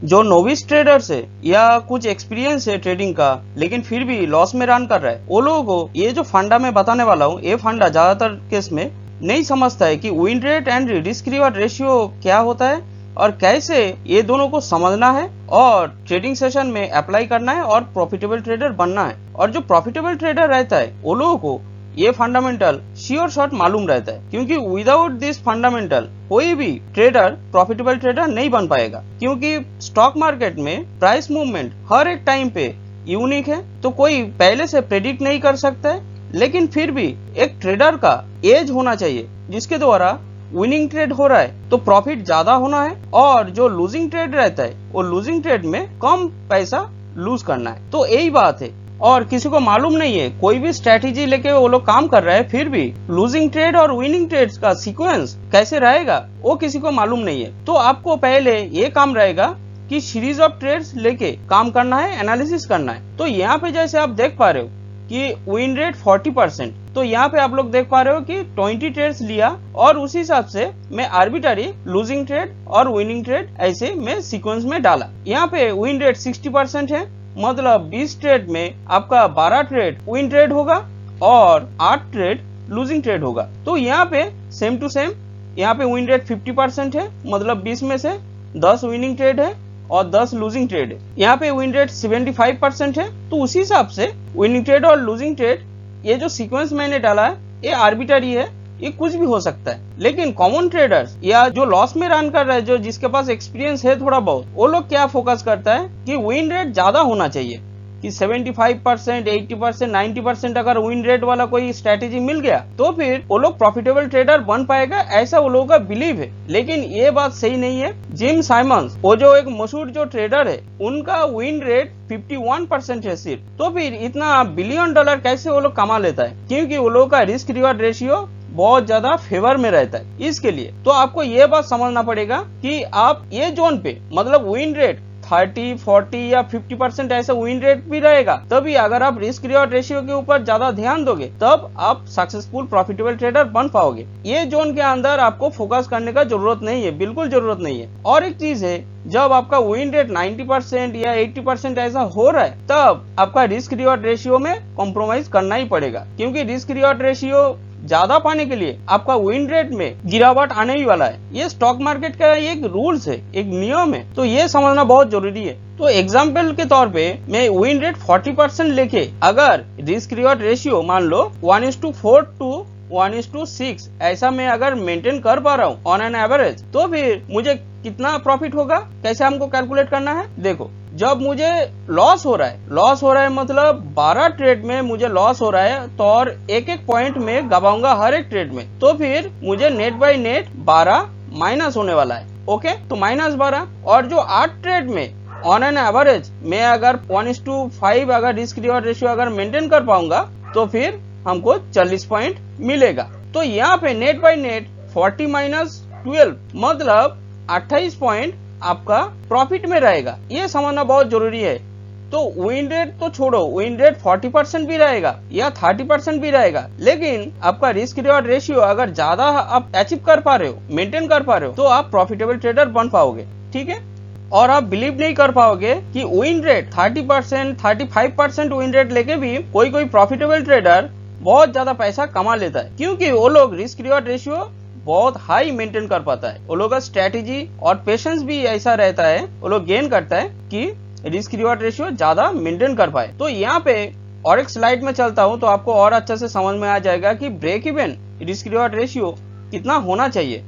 जो novice traders है या कुछ एक्सपीरियंस है ट्रेडिंग का लेकिन फिर भी लॉस में रन कर रहा है, वो लोगों को ये जो फंडा मैं बताने वाला हूँ, ये फंडा ज्यादातर केस में नहीं समझता है कि win rate and risk reward ratio क्या होता है और कैसे ये दोनों को समझना है और ट्रेडिंग सेशन में अप्लाई करना है और प्रॉफिटेबल ट्रेडर बनना है। और जो प्रॉफिटेबल ट्रेडर रहता है वो लोगों को ये फंडामेंटल श्योर शॉट मालूम रहता है, क्योंकि विदाउट दिस फंडामेंटल कोई भी ट्रेडर प्रॉफिटेबल ट्रेडर नहीं बन पाएगा। क्योंकि स्टॉक मार्केट में प्राइस मूवमेंट हर एक टाइम पे यूनिक है, तो कोई पहले से प्रेडिक्ट नहीं कर सकता है। लेकिन फिर भी एक ट्रेडर का एज होना चाहिए जिसके द्वारा विनिंग ट्रेड हो रहा है तो प्रॉफिट ज्यादा होना है, और जो लूजिंग ट्रेड रहता है वो लूजिंग ट्रेड में कम पैसा लूज करना है। तो यही बात है, और किसी को मालूम नहीं है, कोई भी स्ट्रेटेजी लेके वो लोग काम कर रहे हैं फिर भी लूजिंग ट्रेड और विनिंग ट्रेड्स का सीक्वेंस कैसे रहेगा वो किसी को मालूम नहीं है। तो आपको पहले ये काम रहेगा कि सीरीज ऑफ ट्रेड्स लेके काम करना है, एनालिसिस करना है। तो यहाँ पे जैसे आप देख पा रहे हो कि विन रेट 40%, तो यहाँ पे आप लोग देख पा रहे हो कि 20 ट्रेड्स लिया और उसी हिसाब से मैं आर्बिट्ररी लूजिंग ट्रेड और विनिंग ट्रेड ऐसे मैं सीक्वेंस में डाला। यहाँ पे विन रेट 60% है, मतलब 20 ट्रेड में आपका 12 ट्रेड विन ट्रेड होगा और 8 ट्रेड लूजिंग ट्रेड होगा। तो यहाँ पे सेम टू सेम यहाँ पे विन रेट 50% है, मतलब 20 में से 10 विनिंग ट्रेड है और 10 लूजिंग ट्रेड है। यहाँ पे विन रेट 75% है, तो उसी हिसाब से विनिंग ट्रेड और लूजिंग ट्रेड ये जो सीक्वेंस मैंने डाला है ये आर्बिट्ररी है, ये कुछ भी हो सकता है। लेकिन कॉमन ट्रेडर्स या जो लॉस में रन कर रहे हैं, जो जिसके पास एक्सपीरियंस है थोड़ा बहुत, वो लोग क्या फोकस करता है कि विन रेट ज्यादा होना चाहिए, कि 75%, 80%, 90% अगर विन रेट वाला कोई स्ट्रेटेजी मिल गया तो फिर वो लोग प्रॉफिटेबल ट्रेडर बन पाएगा, ऐसा वो लोगों का बिलीव है। लेकिन ये बात सही नहीं है। जिम साइमंस, वो जो एक मशहूर जो ट्रेडर है, उनका विन रेट 51% है सिर्फ। तो फिर इतना $बिलियन कैसे वो लोग कमा लेता है? क्योंकि वो लोगों का रिस्क रिवॉर्ड रेशियो बहुत ज्यादा फेवर में रहता है। इसके लिए तो आपको ये बात समझना पड़ेगा कि आप ये जोन पे, मतलब विन रेट 30, 40 या 50% ऐसा विन रेट भी रहेगा, तभी अगर आप रिस्क रिवॉर्ड रेशियो के ऊपर ज्यादा ध्यान दोगे तब आप सक्सेसफुल प्रॉफिटेबल ट्रेडर बन पाओगे। ये जोन के अंदर आपको फोकस करने का जरूरत नहीं है, बिल्कुल जरूरत नहीं है। और एक चीज है, जब आपका विन रेट 90% या 80% ऐसा हो रहा है तब आपका रिस्क रिवॉर्ड रेशियो में कॉम्प्रोमाइज करना ही पड़ेगा, क्योंकि रिस्क रिवॉर्ड रेशियो ज्यादा पाने के लिए आपका विन रेट में गिरावट आने ही वाला है। ये स्टॉक मार्केट का एक रूल्स है, एक नियम है, तो ये समझना बहुत जरूरी है। तो एग्जाम्पल के तौर पे मैं विन रेट 40% लेके अगर रिस्क रिवॉर्ड रेशियो मान लो 1:4 to 1:6 ऐसा मैं अगर मेंटेन कर पा रहा हूँ ऑन एन एवरेज, तो फिर मुझे कितना प्रॉफिट होगा, कैसे हमको कैलकुलेट करना है? देखो, जब मुझे लॉस हो रहा है मतलब 12 ट्रेड में मुझे लॉस हो रहा है, तो और एक एक पॉइंट में गवाऊंगा हर एक ट्रेड में, तो फिर मुझे नेट बाय नेट 12 माइनस होने वाला है। ओके, तो -12। और जो 8 ट्रेड में ऑन एन एवरेज मैं अगर 1:5 अगर रिस्क रिवॉर्ड रेशियो अगर मेंटेन कर पाऊंगा तो फिर हमको 40 पॉइंट मिलेगा। तो यहाँ पे नेट बाय नेट 40 - 12 मतलब 28 पॉइंट आपका प्रॉफिट में रहेगा। ये समझना बहुत जरूरी है। तो विन रेट तो छोड़ो, विन रेट 40% भी रहेगा या 30% भी रहेगा, लेकिन आपका रिस्क रिवॉर्ड रेशियो अगर ज्यादा आप अचीव कर पा रहे हो, मेंटेन कर पा रहे हो, तो आप प्रॉफिटेबल ट्रेडर बन पाओगे। ठीक है, और आप बिलीव नहीं कर पाओगे कि विन रेट 30%, 35% विन रेट लेके भी कोई कोई प्रॉफिटेबल ट्रेडर बहुत ज्यादा पैसा कमा लेता है, क्योंकि वो लोग रिस्क रिवॉर्ड रेशियो बहुत हाई मेंटेन कर पाता है। वो लोग का स्ट्रेटेजी और पेशेंस भी ऐसा रहता है, वो लोग गेन करता है कि रिस्क रिवॉर्ड रेशियो ज्यादा मेंटेन कर पाए। तो यहाँ पे और एक स्लाइड में चलता हूँ तो आपको और अच्छा से समझ में आ जाएगा कि break even risk reward ratio कितना होना चाहिए।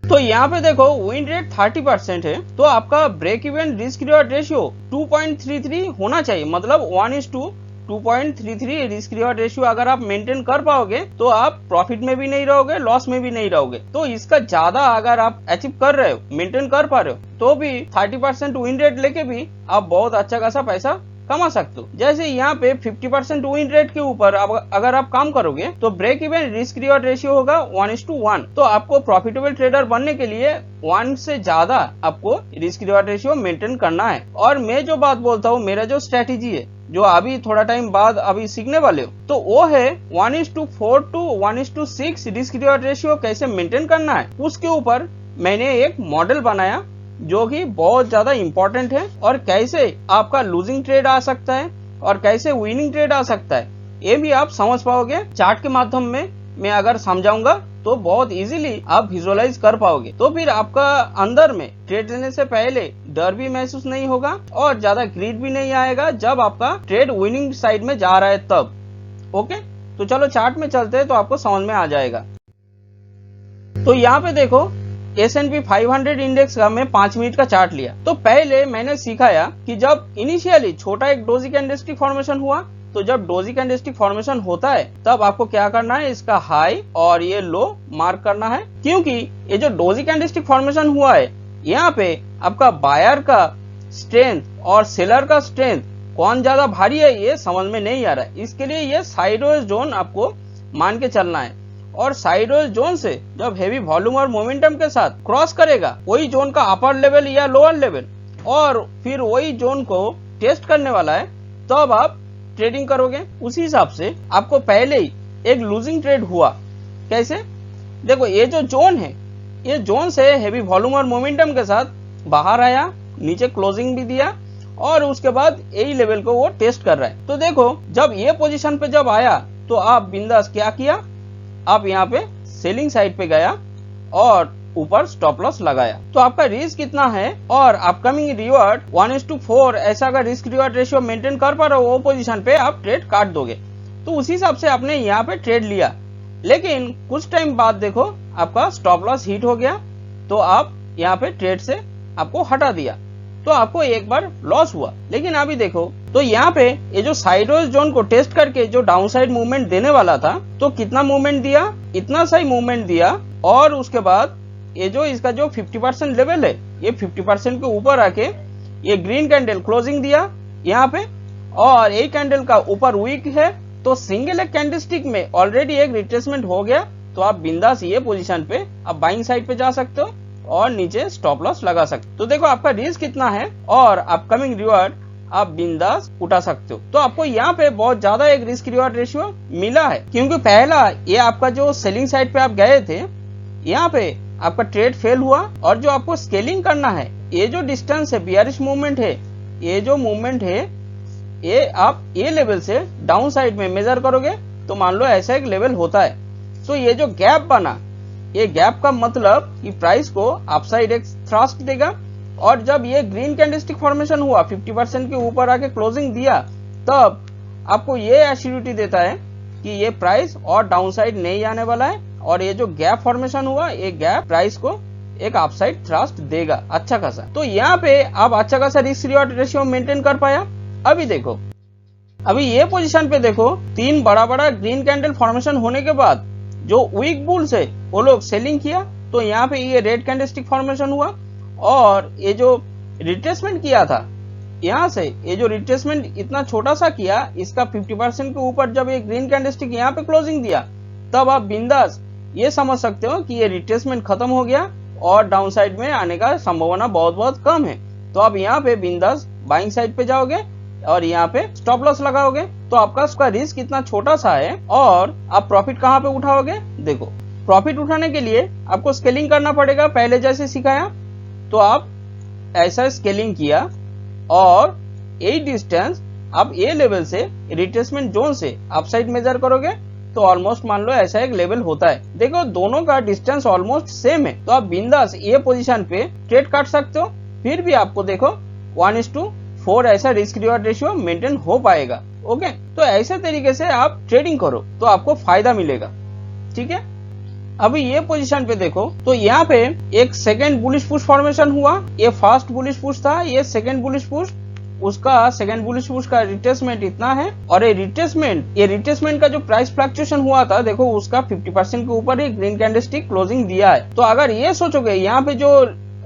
तो यहाँ पे देखो, विन रेट 30% है, तो आपका break even risk reward ratio 2.33 होना चाहिए, मतलब 1:2.33 रिस्क रिवॉर्ड रेशियो अगर आप मेंटेन कर पाओगे तो आप प्रॉफिट में भी नहीं रहोगे, लॉस में भी नहीं रहोगे। तो इसका ज्यादा अगर आप अचीव कर रहे हो, मेंटेन कर पा रहे हो, तो भी 30% विन रेट लेके भी आप बहुत अच्छा खासा पैसा कमा सकते हो। जैसे यहाँ पे 50% विन रेट के ऊपर अगर आप काम करोगे तो break even risk reward ratio होगा 1:1। तो आपको प्रॉफिटेबल ट्रेडर बनने के लिए 1 से ज्यादा आपको रिस्क रिवॉर्ड रेशियो मेंटेन करना है। और मैं जो बात बोलता हूँ, मेरा जो स्ट्रेटेजी है, जो अभी थोड़ा टाइम बाद अभी सीखने वाले हो, तो वो है 1:4 to 1:6 रिस्क रिवॉर्ड रेशियो कैसे मेंटेन करना है। उसके ऊपर मैंने एक मॉडल बनाया जो कि बहुत ज्यादा इंपॉर्टेंट है, और कैसे आपका लूजिंग ट्रेड आ सकता है और कैसे विनिंग ट्रेड आ सकता है ये भी आप समझ पाओगे चार्ट के माध्यम में। मैं अगर समझाऊंगा तो बहुत इजीली आप विजुअलाइज कर पाओगे, तो फिर आपका अंदर में ट्रेड लेने से पहले डर भी महसूस नहीं होगा और ज्यादा ग्रीड भी नहीं आएगा जब आपका ट्रेड विनिंग साइड में जा रहा है तब। ओके, तो चलो चार्ट में चलते हैं तो आपको समझ में आ जाएगा। तो यहाँ पे देखो S&P 500 इंडेक्स का मैं 5 मिनट का चार्ट लिया। तो पहले मैंने सिखाया कि जब इनिशियली छोटा एक डोजी कैंडलस्टिक फॉर्मेशन हुआ, तो जब डोजी कैंडलस्टिक फॉर्मेशन होता है तब आपको क्या करना है, इसका हाई और ये लो मार्क करना है, क्योंकि ये जो डोजी कैंडलस्टिक फॉर्मेशन हुआ है यहाँ पे आपका बायर का स्ट्रेंथ और सेलर का स्ट्रेंथ कौन ज्यादा भारी है ये समझ में नहीं आ रहा है। इसके लिए ये साइडवेज जोन आपको मान के चलना है, और साइडवेज जोन से जब हेवी वॉल्यूम और मोमेंटम के साथ क्रॉस करेगा वही जोन का अपर लेवल या लोअर लेवल, और फिर वही जोन को टेस्ट करने वाला है, तब आप ट्रेडिंग करोगे। उसी हिसाब से आपको पहले ही एक लूजिंग ट्रेड हुआ। कैसे? देखो ये जो जोन है, ये जोन से हेवी वॉल्यूम और मोमेंटम के साथ बाहर आया, नीचे क्लोजिंग भी दिया, और उसके बाद यही लेवल को वो टेस्ट कर रहा है। तो देखो जब ये पोजीशन पे जब आया तो आप बिंदास क्या किया, आप यहाँ पे सेलिंग साइड पे गया और ऊपर स्टॉप लॉस लगाया। तो आपका रिस्क कितना है और अपकमिंग रिवॉर्ड 1:4 ऐसा अगर रिस्क रिवॉर्ड रेशियो मेंटेन कर पा रहे हो वो पोजीशन पे आप ट्रेड काट दोगे। तो उसी हिसाब से आपने यहाँ पे ट्रेड लिया, लेकिन कुछ टाइम बाद देखो आपका स्टॉप लॉस हिट हो गया, तो आप यहाँ पे ट्रेड से आपको हटा दिया, तो आपको एक बार लॉस हुआ। लेकिन अभी देखो तो यहाँ पे ये जो साइडवेज जोन को टेस्ट करके जो डाउन साइड मूवमेंट देने वाला था, तो कितना मूवमेंट दिया, इतना सही मूवमेंट दिया, और उसके बाद ये जो इसका जो 50% लेवल है ये 50% के ऊपर आके ये ग्रीन कैंडल क्लोजिंग दिया यहाँ पे, और ये कैंडल का ऊपर वीक है, तो सिंगल एक कैंडलस्टिक में ऑलरेडी एक रिट्रेसमेंट हो गया। तो आप बिंदास ये पोजीशन पे आप बाइंग साइड पे जा सकते हो और नीचे स्टॉप लॉस लगा सकते हो। तो देखो आपका रिस्क कितना है और अपकमिंग रिवॉर्ड आप बिंदास उठा सकते हो। तो आपको यहाँ पे बहुत ज्यादा एक रिस्क रिवॉर्ड रेशियो मिला है, क्योंकि पहला ये आपका जो सेलिंग साइड पे आप गए थे, यहाँ पे आपका ट्रेड फेल हुआ, और जो आपको स्केलिंग करना है, ये जो डिस्टेंस है, बियरिश मूवमेंट है, ये जो मूवमेंट है, ये आप ये लेवल से डाउन साइड में मेजर करोगे तो मान लो ऐसा एक लेवल होता है। तो ये जो गैप बना, ये गैप का मतलब कि प्राइस को अपसाइड एक थ्रस्ट देगा, और जब ये ग्रीन कैंडलस्टिक फॉर्मेशन हुआ 50% के ऊपर आके क्लोजिंग दिया, तब आपको ये एश्योरिटी देता है कि ये प्राइस और डाउन साइड नहीं आने वाला है, और ये जो गैप फॉर्मेशन हुआ ये गैप प्राइस को एक अपसाइड थ्रस्ट देगा अच्छा खासा। तो यहाँ पे आप अच्छा खासा रिस्क रिवॉर्ड रेशियो मेंटेन कर पाया। अभी देखो, अभी ये पोजीशन पे देखो, 3 बड़ा बड़ा ग्रीन कैंडल फॉर्मेशन होने के बाद जो वीक बुल्स है वो लोग सेलिंग किया, तो यहाँ पे ये रेड कैंडलस्टिक फॉर्मेशन हुआ, और ये जो रिट्रेसमेंट किया था यहाँ से, ये जो रिट्रेसमेंट इतना छोटा सा किया, इसका 50% के ऊपर जब ये ग्रीन कैंडलस्टिक यहाँ पे क्लोजिंग दिया, तब आप बिंदास ये समझ सकते हो कि ये रिट्रेसमेंट खत्म हो गया और डाउन साइड में आने का संभावना बहुत बहुत कम है। तो आप यहाँ पे बिंदास बाइंग साइड पे जाओगे और यहाँ पे स्टॉप लॉस लगाओगे, तो आपका उसका रिस्क इतना छोटा सा है, और आप प्रॉफिट कहाँ पे उठाओगे। देखो प्रॉफिट उठाने के लिए आपको स्केलिंग करना पड़ेगा, पहले जैसे सिखाया। तो आप ऐसा स्केलिंग किया, और यही डिस्टेंस आप ये लेवल से रिट्रेसमेंट जोन से अपसाइड मेजर करोगे, तो ऑलमोस्ट मान लो ऐसा एक लेवल होता है। देखो दोनों का डिस्टेंस ऑलमोस्ट सेम है, तो आप बिंदास ये पोजीशन पे ट्रेड काट सकते हो। फिर भी आपको देखो 1:4 ऐसा रिस्क रिवॉर्ड रेशियो मेंटेन हो पाएगा। ओके, तो ऐसे तरीके से आप ट्रेडिंग करो तो आपको फायदा मिलेगा। ठीक है, अभी ये पोजीशन पे देखो, तो यहाँ पे एक सेकेंड बुलिश पुश फॉर्मेशन हुआ, ये फर्स्ट बुलिश पुश था, ये सेकेंड बुलिश पुश, उसका सेकेंड बुलिश पुश का रिट्रेसमेंट इतना है, और ये रिट्रेसमेंट का जो प्राइस फ्लक्चुएशन हुआ था, देखो उसका 50% के ऊपर ही ग्रीन कैंडलस्टिक क्लोजिंग दिया है। तो अगर ये सोचोगे, यहाँ पे जो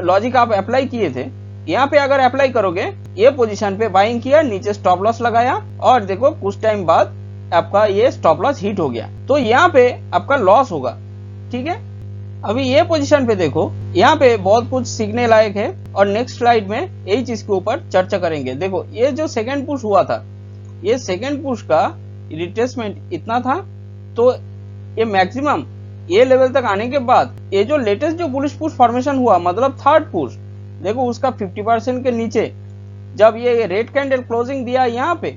लॉजिक आप अप्लाई किए थे, यहाँ पे अगर अप्लाई करोगे, ये पोजीशन पे बाइंग किया, नीचे स्टॉप लॉस लगाया, और देखो कुछ टाइम बाद आपका ये स्टॉप लॉस हिट हो गया, तो यहाँ पे आपका लॉस होगा। ठीक है, अभी ये पोजीशन पे देखो, यहाँ पे बहुत कुछ सीखने लायक है, और नेक्स्ट स्लाइड में यही चीज के ऊपर चर्चा करेंगे। देखो ये जो सेकेंड पुश हुआ था, ये सेकेंड पुश का रिट्रेसमेंट इतना था, तो ये मैक्सिमम ये लेवल तक आने के बाद ये जो लेटेस्ट जो बुलिश पुश फॉर्मेशन हुआ, मतलब थर्ड पुश, देखो उसका 50% के नीचे जब ये रेड कैंडल क्लोजिंग दिया यहाँ पे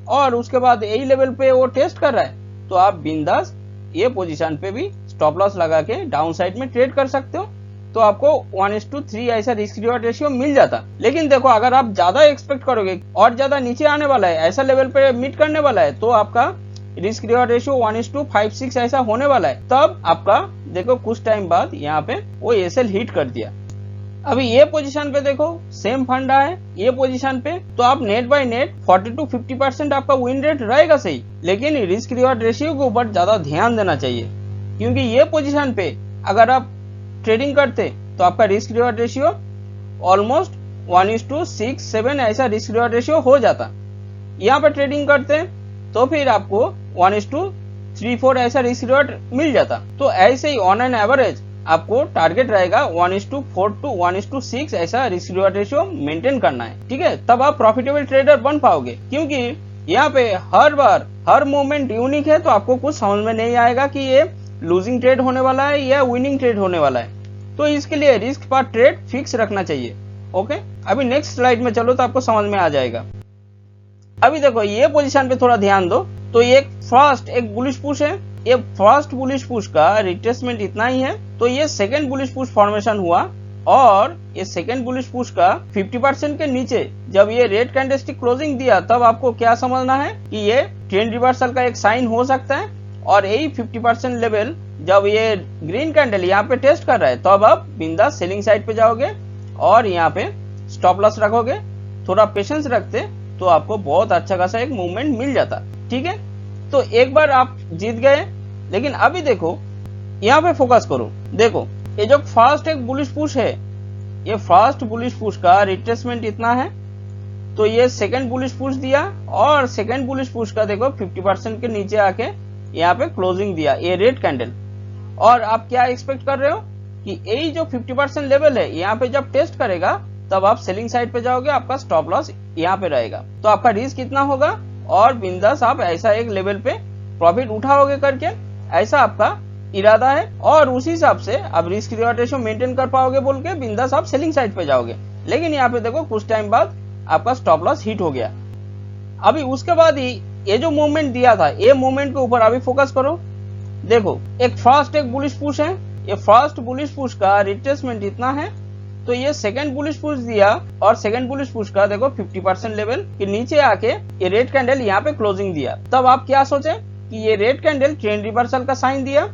और उसके बाद यही लेवल पे वो टेस्ट कर रहा है, तो आप बिंदास ये पोजीशन पे भी स्टॉप लॉस लगा के डाउन साइड में ट्रेड कर सकते हो। तो आपको 1:3 ऐसा रिस्क रिवॉर्ड रेशियो मिल जाता। लेकिन देखो अगर आप ज्यादा एक्सपेक्ट करोगे और ज्यादा नीचे आने वाला है, ऐसा लेवल पे मीट करने वाला है, तो आपका रिस्क रिवॉर्ड रेशियो 1:56 ऐसा होने वाला है। तब आपका देखो कुछ टाइम बाद यहाँ पे वो एसएल हिट कर दिया। अभी ये पोजीशन पे देखो सेम फंडा है ये पोजीशन पे, तो आप नेट बाय नेट 40 to 50% आपका विन रेट रहेगा सही, लेकिन रिस्क रिवॉर्ड रेशियो के ऊपर ज्यादा ध्यान देना चाहिए, क्योंकि ये पोजीशन पे अगर आप ट्रेडिंग करते तो आपका रिस्क रिवॉर्ड रेशियो ऑलमोस्ट 1:6-7 ऐसा रिस्क रिवॉर्ड रेशियो हो जाता। यहाँ पे ट्रेडिंग करते तो फिर आपको 1:3-4 ऐसा रिस्क रिवॉर्ड मिल जाता। तो ऐसे ही ऑन एन एवरेज आपको टारगेट रहेगा 1:4 to 1:6 ऐसा रिस्क रिवॉर्ड रेशियो मेंटेन करना है, ठीक है। तब आप प्रॉफिटेबल ट्रेडर बन पाओगे, क्योंकि यहाँ पे हर बार हर मूवमेंट यूनिक है, तो आपको कुछ समझ में नहीं आएगा कि ये लूजिंग ट्रेड होने वाला है या विनिंग ट्रेड होने वाला है। तो इसके लिए रिस्क पर ट्रेड फिक्स रखना चाहिए। ओके, अभी नेक्स्ट स्लाइड में चलो तो आपको समझ में आ जाएगा। अभी देखो ये पोजीशन पे थोड़ा ध्यान दो, तो ये फर्स्ट एक बुलिश पुश है, ये फर्स्ट बुलिश पुश का रिट्रेसमेंट इतना ही है, तो ये सेकंड बुलिश पुश फॉर्मेशन हुआ और ये सेकंड बुलिश पुश का 50% के नीचे जब ये रेड कैंडलस्टिक क्लोजिंग दिया, तब आपको क्या समझना है कि ये ट्रेंड रिवर्सल का एक साइन हो सकता है। और यही 50% लेवल जब ये ग्रीन कैंडल यहाँ पे टेस्ट कर रहा है, तब आप बिंदास सेलिंग साइड पे जाओगे और यहाँ पे स्टॉप लॉस रखोगे। थोड़ा पेशेंस रखते तो आपको बहुत अच्छा खासा एक मूवमेंट मिल जाता, ठीक है। तो एक बार आप जीत गए, लेकिन अभी देखो यहाँ पे फोकस करो। देखो ये जो फर्स्ट एक बुलिश पुश है, ये फर्स्ट बुलिश पुश का रिट्रेसमेंट इतना है, तो ये सेकंड बुलिश पुश दिया और सेकंड बुलिश पुश का देखो 50% के नीचे आके यहाँ पे क्लोजिंग दिया ये रेड कैंडल। और आप क्या एक्सपेक्ट कर रहे हो कि यही जो 50% लेवल है यहाँ पे जब टेस्ट करेगा, तब आप सेलिंग साइड पे जाओगे, आपका स्टॉप लॉस यहाँ पे रहेगा, तो आपका रिस्क कितना होगा और बिंदास आप ऐसा एक लेवल पे प्रॉफिट उठाओगे करके, ऐसा आपका इरादा है। और उसी हिसाब से आप रिस्क रिवॉर्ड रेशियो मेंटेन कर पाओगे बोल के बिंदास आप सेलिंग साइड पे जाओगे। लेकिन यहाँ पे देखो कुछ टाइम बाद आपका स्टॉप लॉस हिट हो गया। अभी उसके बाद ही ये जो मूवमेंट दिया था, ये मूवमेंट के ऊपर अभी फोकस करो। देखो एक फर्स्ट एक बुलिश पुश है, ये फर्स्ट बुलिश पुश का रिट्रेसमेंट इतना है, तो ये सेकंड बुलिश पुश दिया और सेकंड बुलिश पुश का देखो 50% लेवल के नीचे आके ये रेड कैंडल यहाँ पे क्लोजिंग दिया। तब आप क्या सोचे कि ये रेड कैंडल ट्रेंड रिवर्सल का साइन दिया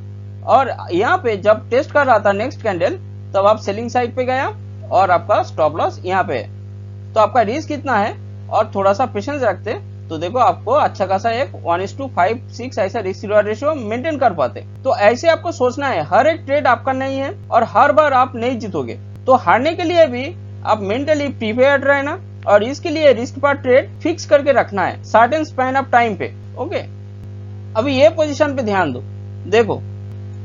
और यहाँ पे जब टेस्ट कर रहा था नेक्स्ट कैंडल, तब आप सेलिंग साइड पे गया और आपका स्टॉप लॉस यहाँ पे है। तो आपका रिस्क कितना है और थोड़ा सा पेशेंस रखते तो देखो आपको अच्छा खासा एक 1:5-6 ऐसा रिस्क रिवॉर्ड रेशियो मेंटेन कर पाते। तो ऐसे आपको सोचना है, हर एक ट्रेड आपका नहीं है और हर बार आप नहीं जीतोगे। तो हारने के लिए भी आप मेंटली प्रिपेयर्ड रहना और इसके लिए रिस्क पर ट्रेड फिक्स करके रखना है सर्टेन स्पैन ऑफ टाइम पे। ओके, अभी ये पोजीशन पे ध्यान दो। देखो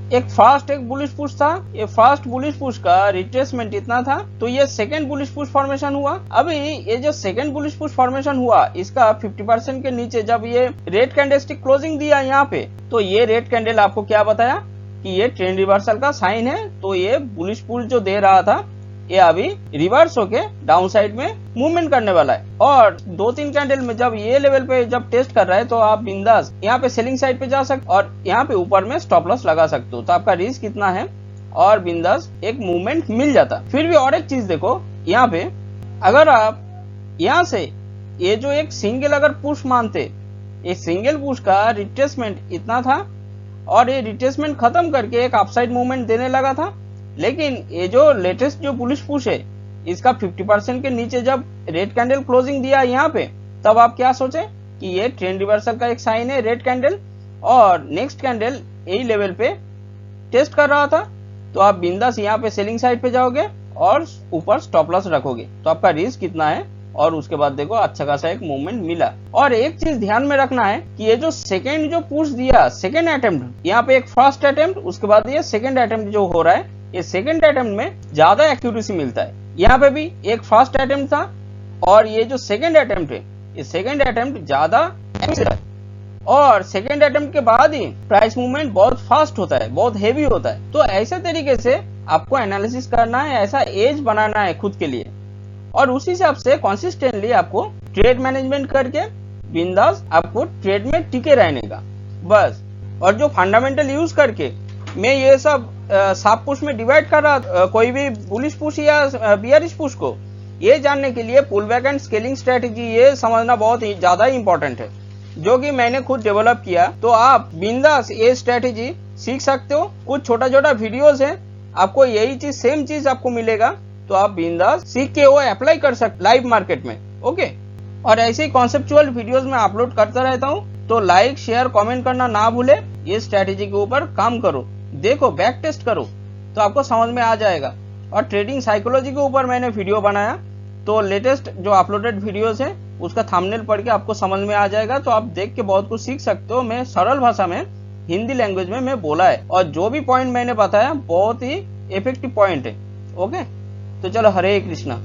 एक फास्ट एक बुलिश पुश था, ये फास्ट बुलिश पुश का रिट्रेसमेंट इतना था, तो ये सेकंड बुलिश पुश फॉर्मेशन हुआ। अभी ये जो सेकंड बुलिश पुश फॉर्मेशन हुआ, इसका 50% के नीचे जब ये रेड कैंडलस्टिक क्लोजिंग दिया यहाँ पे, तो ये रेड कैंडल आपको क्या बताया कि ये ट्रेंड रिवर्सल का साइन है। तो ये बुलिश पुश जो दे रहा था, ये अभी रिवर्स होके डाउन साइड में मूवमेंट करने वाला है। और 2-3 कैंडल में जब ये लेवल पे जब टेस्ट कर रहा है, तो आप बिंदास यहाँ पे सेलिंग साइड पे जा सकते और यहाँ पे ऊपर में स्टॉप लॉस लगा सकते हो। तो आपका रिस्क कितना है और बिंदास एक मूवमेंट मिल जाता। फिर भी और एक चीज देखो, यहाँ पे अगर आप यहाँ से ये जो एक सिंगल अगर पुश मानते, ये सिंगल पुश का रिट्रेसमेंट इतना था और ये रिट्रेसमेंट खत्म करके एक अपसाइड मूवमेंट देने लगा था। लेकिन ये जो लेटेस्ट जो बुलिश पुश है, इसका 50% के नीचे जब रेड कैंडल क्लोजिंग दिया यहाँ पे, तब आप क्या सोचे कि ये ट्रेंड रिवर्सल का एक साइन है रेड कैंडल और नेक्स्ट कैंडल यही लेवल पे टेस्ट कर रहा था। तो आप बिंदास यहाँ पे सेलिंग साइड पे जाओगे और ऊपर स्टॉप लॉस रखोगे। तो आपका रिस्क कितना है और उसके बाद देखो अच्छा खासा एक मूवमेंट मिला। और एक चीज ध्यान में रखना है कि ये जो सेकेंड जो पुश दिया, सेकेंड अटेम्प्ट, यहाँ पे एक फर्स्ट अटेम्प्ट, उसके बाद ये सेकेंड अटेम्प्ट जो हो रहा है, ये सेकंड अटेम्प्ट में ज्यादा एक्यूरेसी मिलता है। यहाँ पे भी एक फर्स्ट अटेम्प्ट था और ये जो सेकंड अटेम्प्ट है, ये सेकंड अटेम्प्ट ज्यादा और सेकंड अटेम्प्ट के बाद ही प्राइस मूवमेंट बहुत फास्ट होता है, बहुत हेवी होता है। तो ऐसे तरीके से आपको एनालिसिस करना है, ऐसा एज बनाना है खुद के लिए, और उसी हिसाब से कंसिस्टेंटली आपको ट्रेड मैनेजमेंट करके बिंदास आपको ट्रेड में टिके रहने का बस। और जो फंडामेंटल यूज करके मैं ये सब साफ पुश में डिवाइड कर रहा, कोई भी बुलिश पुश या बियरिश पुश को, ये जानने के लिए pull back and scaling strategy ये समझना बहुत ही ज्यादा इंपॉर्टेंट है, जो कि मैंने खुद डेवलप किया। तो आप बिंदास ये स्ट्रेटेजी सीख सकते हो। कुछ छोटा छोटा वीडियोस है, आपको यही चीज सेम चीज आपको मिलेगा, तो आप बिंदास सीख के वो अप्लाई कर सकते लाइव मार्केट में। ओके, और ऐसे ही कॉन्सेप्चुअल वीडियोस में अपलोड करता रहता हूँ, तो लाइक शेयर कमेंट करना ना भूले। ये स्ट्रेटेजी के ऊपर काम करो, देखो, बैक टेस्ट करो, तो आपको समझ में आ जाएगा। और ट्रेडिंग साइकोलॉजी के ऊपर मैंने वीडियो बनाया, तो लेटेस्ट जो अपलोडेड वीडियोस है उसका थंबनेल पढ़ के आपको समझ में आ जाएगा, तो आप देख के बहुत कुछ सीख सकते हो। मैं सरल भाषा में हिंदी लैंग्वेज में मैं बोला है, और जो भी पॉइंट मैंने बताया बहुत ही इफेक्टिव पॉइंट है। ओके, तो चलो, हरे कृष्णा।